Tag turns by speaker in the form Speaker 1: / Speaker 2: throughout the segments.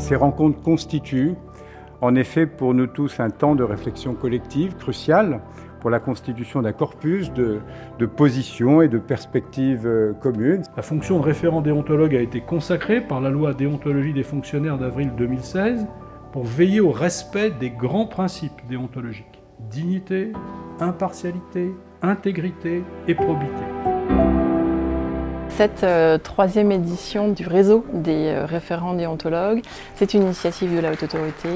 Speaker 1: Ces rencontres constituent en effet pour nous tous un temps de réflexion collective crucial pour la constitution d'un corpus de positions et de perspectives communes.
Speaker 2: La fonction de référent déontologue a été consacrée par la loi déontologie des fonctionnaires d'avril 2016 pour veiller au respect des grands principes déontologiques: dignité, impartialité, intégrité et probité.
Speaker 3: Cette troisième édition du réseau des référents déontologues, c'est une initiative de la Haute Autorité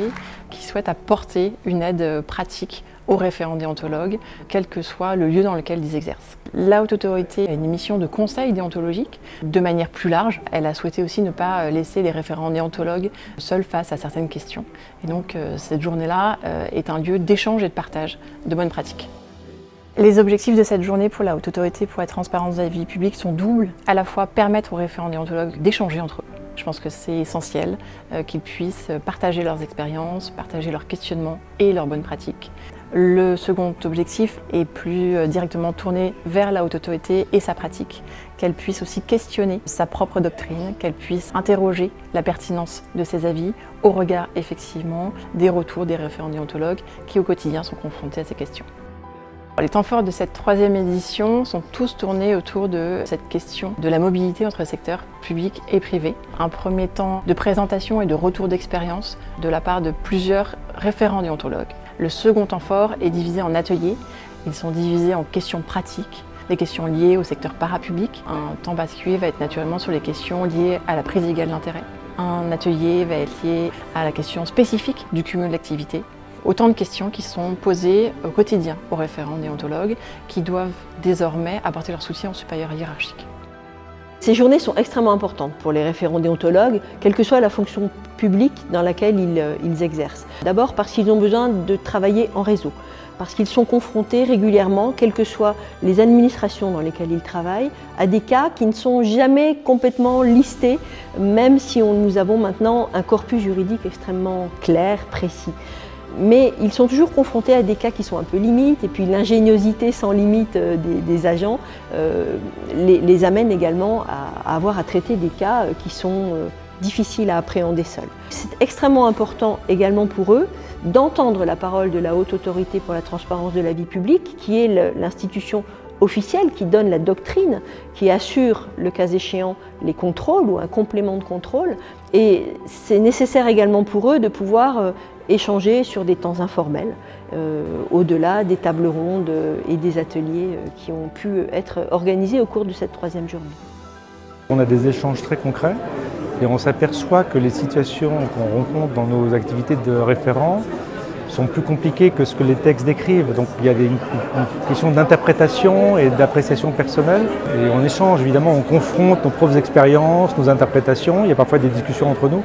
Speaker 3: qui souhaite apporter une aide pratique aux référents déontologues, quel que soit le lieu dans lequel ils exercent. La Haute Autorité a une mission de conseil déontologique. De manière plus large, elle a souhaité aussi ne pas laisser les référents déontologues seuls face à certaines questions. Et donc cette journée-là est un lieu d'échange et de partage de bonnes pratiques. Les objectifs de cette journée pour la Haute Autorité pour la transparence de la vie publique sont doubles. À la fois permettre aux référents déontologues d'échanger entre eux. Je pense que c'est essentiel qu'ils puissent partager leurs expériences, partager leurs questionnements et leurs bonnes pratiques. Le second objectif est plus directement tourné vers la Haute Autorité et sa pratique, qu'elle puisse aussi questionner sa propre doctrine, qu'elle puisse interroger la pertinence de ses avis au regard effectivement des retours des référents déontologues qui au quotidien sont confrontés à ces questions. Les temps forts de cette troisième édition sont tous tournés autour de cette question de la mobilité entre secteurs public et privé. Un premier temps de présentation et de retour d'expérience de la part de plusieurs référents déontologues. Le second temps fort est divisé en ateliers. Ils sont divisés en questions pratiques, les questions liées au secteur parapublic. Un temps particulier va être naturellement sur les questions liées à la prise égale d'intérêt. Un atelier va être lié à la question spécifique du cumul d'activités. Autant de questions qui sont posées au quotidien aux référents déontologues qui doivent désormais apporter leur soutien aux supérieurs hiérarchiques.
Speaker 4: Ces journées sont extrêmement importantes pour les référents déontologues, quelle que soit la fonction publique dans laquelle ils exercent. D'abord parce qu'ils ont besoin de travailler en réseau, parce qu'ils sont confrontés régulièrement, quelles que soient les administrations dans lesquelles ils travaillent, à des cas qui ne sont jamais complètement listés, même si nous avons maintenant un corpus juridique extrêmement clair, précis. Mais ils sont toujours confrontés à des cas qui sont un peu limites, et puis l'ingéniosité sans limite des agents les amène également à avoir à traiter des cas qui sont difficiles à appréhender seuls. C'est extrêmement important également pour eux d'entendre la parole de la Haute Autorité pour la transparence de la vie publique, qui est l'institution officielle qui donne la doctrine, qui assure, le cas échéant, les contrôles ou un complément de contrôle. Et c'est nécessaire également pour eux de pouvoir échanger sur des temps informels, au-delà des tables rondes et des ateliers qui ont pu être organisés au cours de cette troisième journée.
Speaker 5: On a des échanges très concrets et on s'aperçoit que les situations qu'on rencontre dans nos activités de référents sont plus compliquées que ce que les textes décrivent. Donc il y a une question d'interprétation et d'appréciation personnelle. Et on échange, évidemment, on confronte nos propres expériences, nos interprétations. Il y a parfois des discussions entre nous.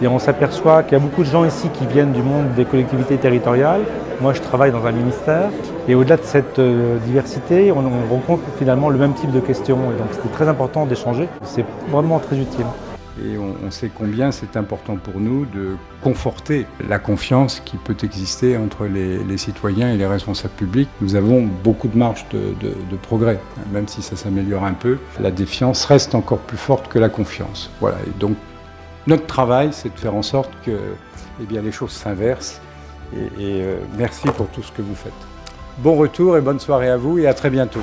Speaker 5: Et on s'aperçoit qu'il y a beaucoup de gens ici qui viennent du monde des collectivités territoriales. Moi, je travaille dans un ministère. Et au-delà de cette diversité, on rencontre finalement le même type de questions. Et donc c'était très important d'échanger. C'est vraiment très utile.
Speaker 1: Et on sait combien c'est important pour nous de conforter la confiance qui peut exister entre les citoyens et les responsables publics. Nous avons beaucoup de marge de progrès, même si ça s'améliore un peu. La défiance reste encore plus forte que la confiance. Voilà. Et donc, notre travail, c'est de faire en sorte que les choses s'inversent. Et merci pour tout ce que vous faites. Bon retour et bonne soirée à vous et à très bientôt.